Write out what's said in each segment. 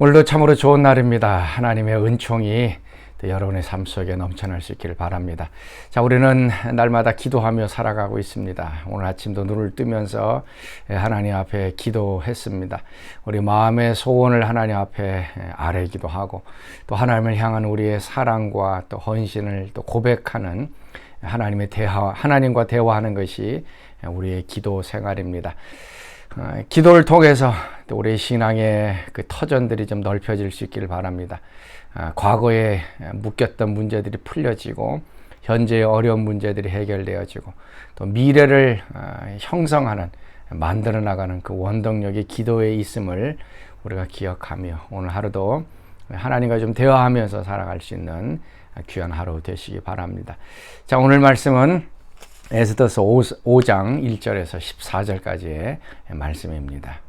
오늘도 참으로 좋은 날입니다. 하나님의 은총이 또 여러분의 삶 속에 넘쳐날 수 있기를 바랍니다. 자, 우리는 날마다 기도하며 살아가고 있습니다. 오늘 아침도 눈을 뜨면서 하나님 앞에 기도했습니다. 우리 마음의 소원을 하나님 앞에 아뢰기도 하고, 또 하나님을 향한 우리의 사랑과 또 헌신을 또 고백하는 하나님과 대화하는 것이 우리의 기도 생활입니다. 기도를 통해서 또 우리 신앙의 그 터전들이 좀 넓혀질 수 있기를 바랍니다. 과거에 묶였던 문제들이 풀려지고, 현재의 어려운 문제들이 해결되어지고, 또 미래를 형성하는, 만들어 나가는 그 원동력이 기도에 있음을 우리가 기억하며, 오늘 하루도 하나님과 좀 대화하면서 살아갈 수 있는 귀한 하루 되시기 바랍니다. 자, 오늘 말씀은 에스더서 5장 1절에서 14절까지의 말씀입니다.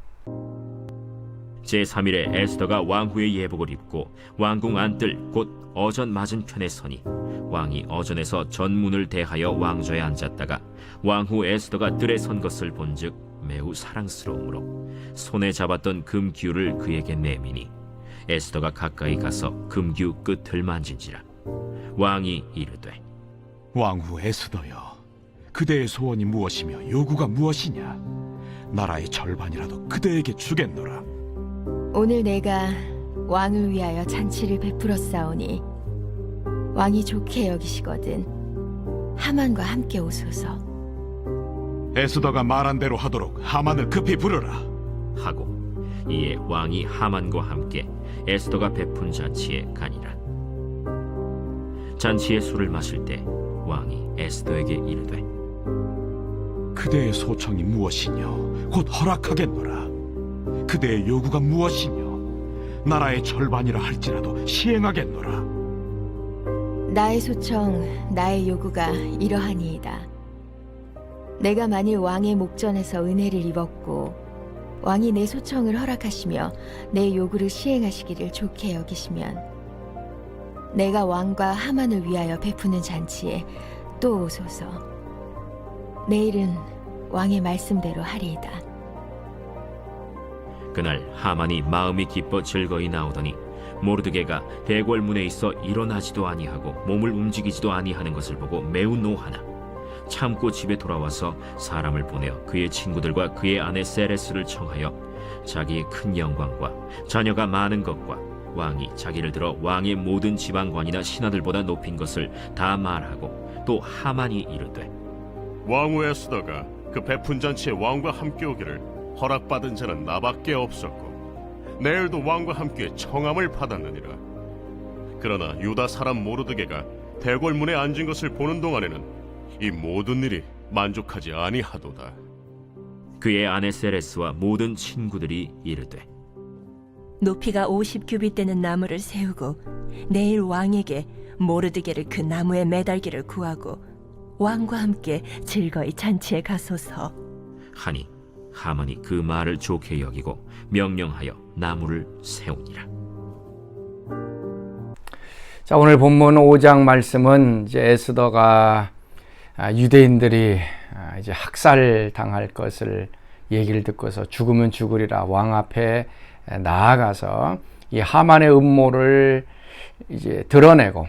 제3일에 에스더가 왕후의 예복을 입고 왕궁 안뜰 곧 어전 맞은편에 서니, 왕이 어전에서 전문을 대하여 왕좌에 앉았다가 왕후 에스더가 뜰에 선 것을 본즉 매우 사랑스러우므로 손에 잡았던 금기울을 그에게 내미니, 에스더가 가까이 가서 금기우 끝을 만진지라. 왕이 이르되, 왕후 에스더여, 그대의 소원이 무엇이며 요구가 무엇이냐? 나라의 절반이라도 그대에게 주겠노라. 오늘 내가 왕을 위하여 잔치를 베풀었사오니 왕이 좋게 여기시거든 하만과 함께 오소서. 에스더가 말한 대로 하도록 하만을 급히 부르라 하고, 이에 왕이 하만과 함께 에스더가 베푼 잔치에 가니라. 잔치의 술을 마실 때 왕이 에스더에게 이르되, 그대의 소청이 무엇이뇨? 곧 허락하겠노라. 그대의 요구가 무엇이뇨? 나라의 절반이라 할지라도 시행하겠노라. 나의 소청, 나의 요구가 이러하니이다. 내가 만일 왕의 목전에서 은혜를 입었고 왕이 내 소청을 허락하시며 내 요구를 시행하시기를 좋게 여기시면, 내가 왕과 하만을 위하여 베푸는 잔치에 또 오소서. 내일은 왕의 말씀대로 하리이다. 그날 하만이 마음이 기뻐 즐거이 나오더니, 모르드게가 대궐문에 있어 일어나지도 아니하고 몸을 움직이지도 아니하는 것을 보고 매우 노하나, 참고 집에 돌아와서 사람을 보내어 그의 친구들과 그의 아내 세레스를 청하여 자기의 큰 영광과 자녀가 많은 것과 왕이 자기를 들어 왕의 모든 지방관이나 신하들보다 높인 것을 다 말하고, 또 하만이 이르되, 왕후 에스더가 그 베푼 잔치에 왕과 함께 오기를 허락받은 자는 나밖에 없었고, 내일도 왕과 함께 청함을 받았느니라. 그러나 유다 사람 모르드게가 대궐문에 앉은 것을 보는 동안에는 이 모든 일이 만족하지 아니하도다. 그의 아내 세레스와 모든 친구들이 이르되, 높이가 50규빗 되는 나무를 세우고 내일 왕에게 모르드게를 그 나무에 매달기를 구하고 왕과 함께 즐거이 잔치에 가소서 하니, 하만이 그 말을 좋게 여기고 명령하여 나무를 세우니라. 자, 오늘 본문 5장 말씀은 이제 에스더가 유대인들이 이제 학살당할 것을 얘기를 듣고서 죽으면 죽으리라 왕 앞에 나아가서 이 하만의 음모를 이제 드러내고,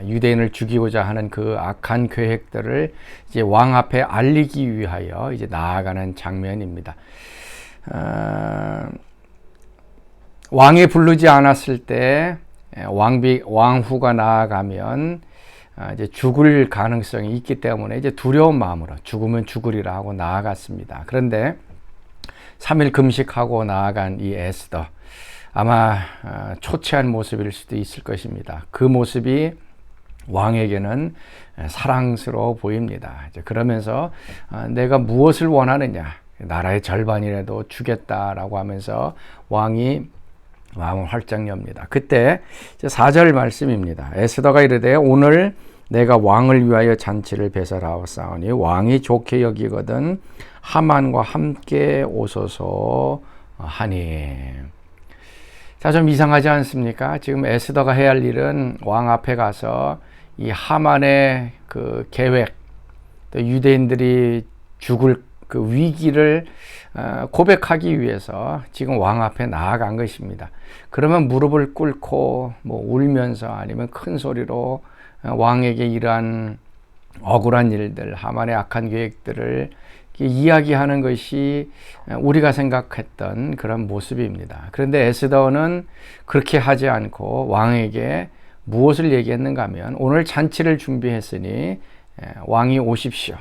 유대인을 죽이고자 하는 그 악한 계획들을 이제 왕 앞에 알리기 위하여 이제 나아가는 장면입니다. 왕이 부르지 않았을 때 왕후가 나아가면 이제 죽을 가능성이 있기 때문에 이제 두려운 마음으로 죽으면 죽으리라 하고 나아갔습니다. 그런데 3일 금식하고 나아간 이 에스더, 아마 초췌한 모습일 수도 있을 것입니다. 그 모습이 왕에게는 사랑스러워 보입니다. 이제 그러면서 내가 무엇을 원하느냐, 나라의 절반이라도 주겠다라고 하면서 왕이 마음을 활짝 엽니다. 그때 4절 말씀입니다. 에스더가 이르되, 오늘 내가 왕을 위하여 잔치를 배설하옵사오니 왕이 좋게 여기거든 하만과 함께 오소서 하니. 자, 좀 이상하지 않습니까? 지금 에스더가 해야 할 일은 왕 앞에 가서 이 하만의 그 계획, 또 유대인들이 죽을 그 위기를 고백하기 위해서 지금 왕 앞에 나아간 것입니다. 그러면 무릎을 꿇고 뭐 울면서 아니면 큰 소리로 왕에게 이러한 억울한 일들, 하만의 악한 계획들을 이야기하는 것이 우리가 생각했던 그런 모습입니다. 그런데 에스더는 그렇게 하지 않고 왕에게 무엇을 얘기했는가 하면 오늘 잔치를 준비했으니 왕이 오십시오.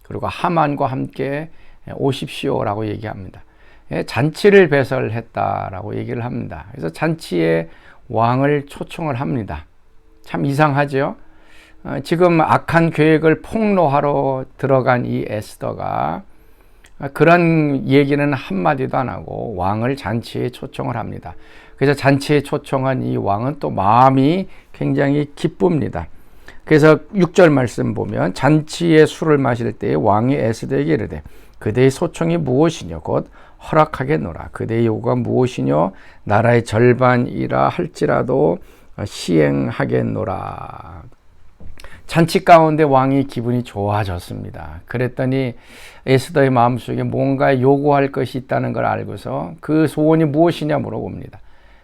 그리고 하만과 함께 오십시오라고 얘기합니다. 잔치를 배설했다라고 얘기를 합니다. 그래서 잔치에 왕을 초청을 합니다. 참 이상하죠? 지금 악한 계획을 폭로하러 들어간 이 에스더가 그런 얘기는 한마디도 안 하고 왕을 잔치에 초청을 합니다. 그래서 잔치에 초청한 이 왕은 또 마음이 굉장히 기쁩니다. 그래서 6절 말씀 보면 잔치에 술을 마실 때에 왕이 에스더에게 이르되 그대의 소청이 무엇이뇨 곧 허락하겠노라. 그대의 요구가 무엇이뇨 나라의 절반이라 할지라도 시행하겠노라. 잔치 가운데 왕이 기분이 좋아졌습니다. 그랬더니 에스더의 마음속에 뭔가 요구할 것이 있다는 걸 알고서 그 소원이 무엇이냐 물어봅니다.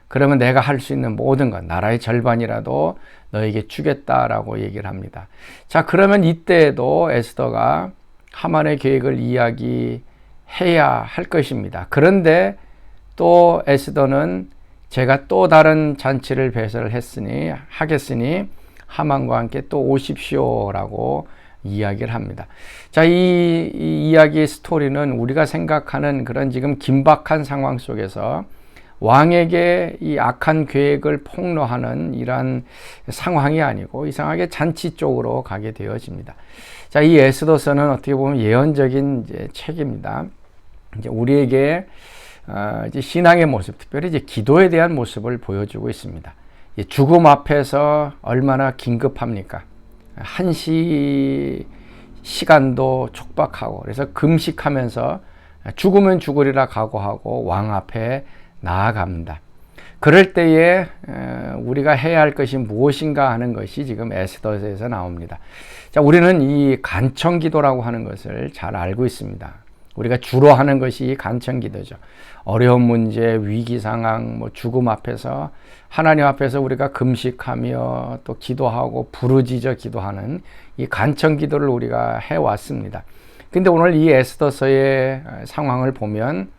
그러면 내가 할 수 있는 모든 것, 나라의 절반이라도 너에게 주겠다라고 얘기를 합니다. 자, 그러면 이때에도 에스더가 하만의 계획을 이야기해야 할 것입니다. 그런데 또 에스더는 제가 또 다른 잔치를 하겠으니 하만과 함께 또 오십시오라고 이야기를 합니다. 자, 이 이야기의 스토리는 우리가 생각하는 그런 지금 긴박한 상황 속에서 왕에게 이 악한 계획을 폭로하는 이러한 상황이 아니고 이상하게 잔치 쪽으로 가게 되어집니다. 자, 이 에스더서는 어떻게 보면 예언적인 책입니다. 이제 우리에게 이제 신앙의 모습, 특별히 이제 기도에 대한 모습을 보여주고 있습니다. 죽음 앞에서 얼마나 긴급합니까? 한시 시간도 촉박하고 그래서 금식하면서 죽으면 죽으리라 각오하고 왕 앞에 나아갑니다. 그럴 때에 우리가 해야 할 것이 무엇인가 하는 것이 지금 에스더서에서 나옵니다. 자, 우리는 이 간청기도라고 하는 것을 잘 알고 있습니다. 우리가 주로 하는 것이 간청기도죠. 어려운 문제, 위기 상황, 뭐 죽음 앞에서 하나님 앞에서 우리가 금식하며 또 기도하고 부르짖어 기도하는 이 간청기도를 우리가 해왔습니다. 근데 오늘 이 에스더서의 상황을 보면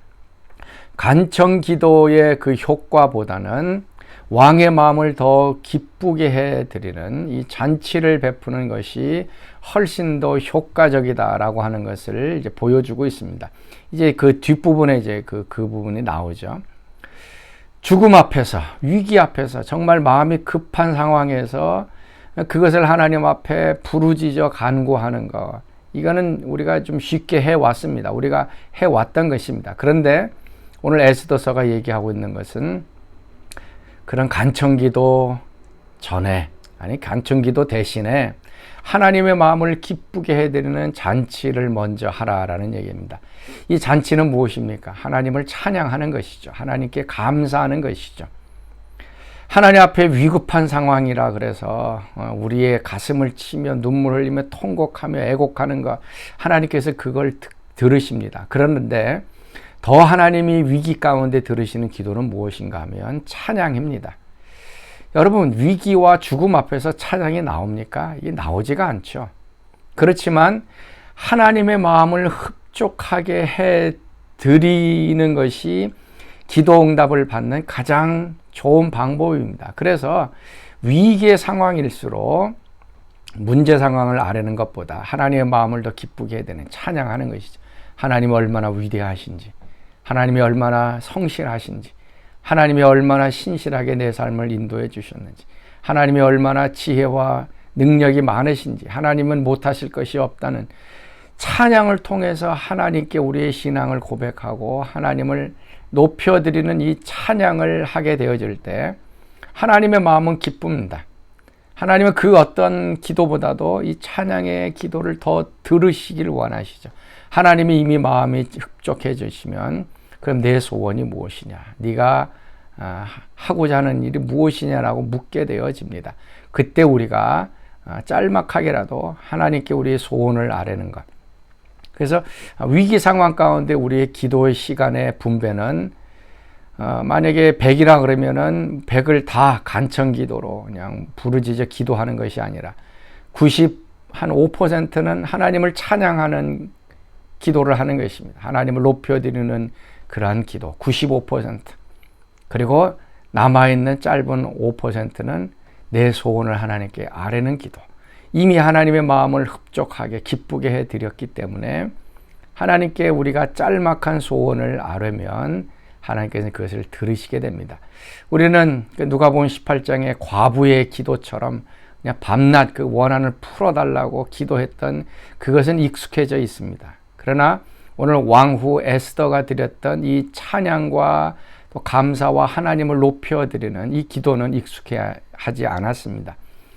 간청기도의 그 효과보다는 왕의 마음을 더 기쁘게 해드리는 이 잔치를 베푸는 것이 훨씬 더 효과적이다라고 하는 것을 이제 보여주고 있습니다. 이제 그 뒷부분에 이제 그 부분이 나오죠. 죽음 앞에서, 위기 앞에서, 정말 마음이 급한 상황에서 그것을 하나님 앞에 부르짖어 간구하는 것. 이거는 우리가 좀 쉽게 해왔습니다. 우리가 해왔던 것입니다. 그런데 오늘 에스더서가 얘기하고 있는 것은 그런 간청기도 전에, 아니 간청기도 대신에 하나님의 마음을 기쁘게 해드리는 잔치를 먼저 하라라는 얘기입니다. 이 잔치는 무엇입니까? 하나님을 찬양하는 것이죠. 하나님께 감사하는 것이죠. 하나님 앞에 위급한 상황이라 그래서 우리의 가슴을 치며 눈물 흘리며 통곡하며 애곡하는 것, 하나님께서 그걸 들으십니다. 그러는데 더 하나님이 위기 가운데 들으시는 기도는 무엇인가 하면 찬양입니다. 여러분, 위기와 죽음 앞에서 찬양이 나옵니까? 이게 나오지가 않죠. 그렇지만 하나님의 마음을 흡족하게 해 드리는 것이 기도 응답을 받는 가장 좋은 방법입니다. 그래서 위기의 상황일수록 문제 상황을 아뢰는 것보다 하나님의 마음을 더 기쁘게 해야 되는 찬양하는 것이죠. 하나님이 얼마나 위대하신지, 하나님이 얼마나 성실하신지, 하나님이 얼마나 신실하게 내 삶을 인도해 주셨는지, 하나님이 얼마나 지혜와 능력이 많으신지, 하나님은 못하실 것이 없다는 찬양을 통해서 하나님께 우리의 신앙을 고백하고 하나님을 높여드리는 이 찬양을 하게 되어질 때 하나님의 마음은 기쁩니다. 하나님은 그 어떤 기도보다도 이 찬양의 기도를 더 들으시길 원하시죠. 하나님이 이미 마음이 흡족해지시면 그럼 내 소원이 무엇이냐? 네가 하고자 하는 일이 무엇이냐라고 묻게 되어집니다. 그때 우리가 짤막하게라도 하나님께 우리의 소원을 아뢰는 것. 그래서 위기 상황 가운데 우리의 기도의 시간의 분배는 만약에 100이라 그러면은 100을 다 간청 기도로 그냥 부르짖어 기도하는 것이 아니라 95%는 하나님을 찬양하는 기도를 하는 것입니다. 하나님을 높여드리는 그러한 기도 95%. 그리고 남아있는 짧은 5%는 내 소원을 하나님께 아뢰는 기도. 이미 하나님의 마음을 흡족하게 기쁘게 해드렸기 때문에 하나님께 우리가 짤막한 소원을 아뢰면 하나님께서는 그것을 들으시게 됩니다. 우리는 누가복음 18장의 과부의 기도처럼 그냥 밤낮 그 원한을 풀어달라고 기도했던 그것은 익숙해져 있습니다. 그러나 오늘 왕후 에스더가 드렸던 이 찬양과 또 감사와 하나님을 높여드리는 이 기도는 익숙하지 않았습니다.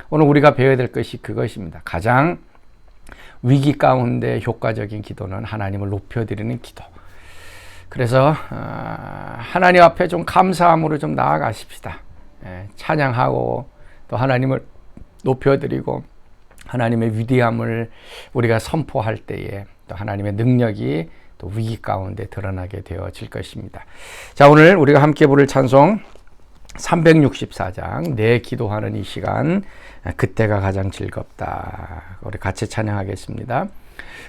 오늘 우리가 배워야 될 것이 그것입니다. 가장 위기 가운데 효과적인 기도는 하나님을 높여드리는 기도. 그래서 하나님 앞에 좀 감사함으로 좀 나아가십시다. 찬양하고 또 하나님을 높여드리고 하나님의 위대함을 우리가 선포할 때에 또 하나님의 능력이 또 위기 가운데 드러나게 되어질 것입니다. 자, 오늘 우리가 함께 부를 찬송 364장 내 기도하는 이 시간 그때가 가장 즐겁다. 우리 같이 찬양하겠습니다.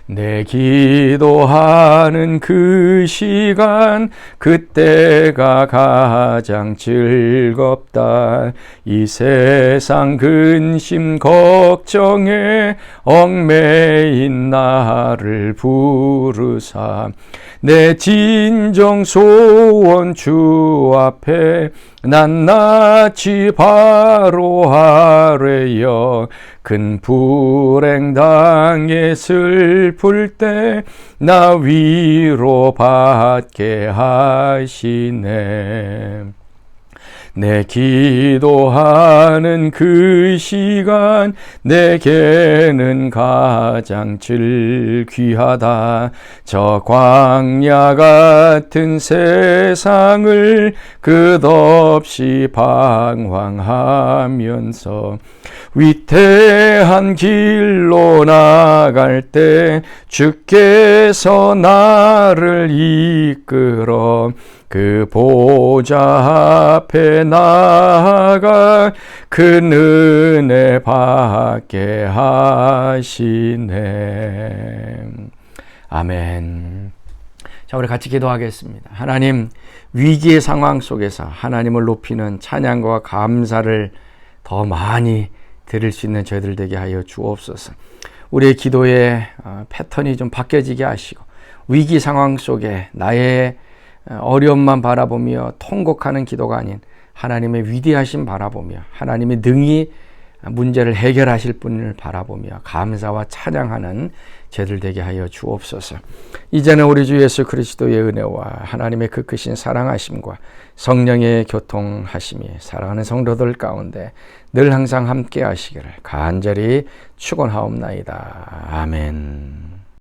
내 기도하는 그 시간 그때가 가장 즐겁다. 이 세상 근심 걱정에 얽매인 나를 부르사 내 진정 소원 주 앞에 낱낱이 바로 하래여. 큰 불행 당해 슬플 때 나 위로받게 하시네. 내 기도하는 그 시간 내게는 가장 귀하다. 저 광야 같은 세상을 끝없이 방황하면서 위태한 길로 나갈 때 주께서 나를 이끌어 그 보좌 앞에 나아가 그 은혜 받게 하시네. 아멘. 자, 우리 같이 기도하겠습니다. 하나님, 위기의 상황 속에서 하나님을 높이는 찬양과 감사를 더 많이 드릴 수 있는 저희들 되게 하여 주옵소서. 우리의 기도의 패턴이 좀 바뀌어지게 하시고 위기 상황 속에 나의 어려움만 바라보며 통곡하는 기도가 아닌 하나님의 위대하심 바라보며 하나님의 능히 문제를 해결하실 분을 바라보며 감사와 찬양하는 저희들 되게 하여 주옵소서. 이제는 우리 주 예수 그리스도의 은혜와 하나님의 그 크신 사랑하심과 성령의 교통하심이 사랑하는 성도들 가운데 늘 항상 함께 하시기를 간절히 축원하옵나이다. 아멘.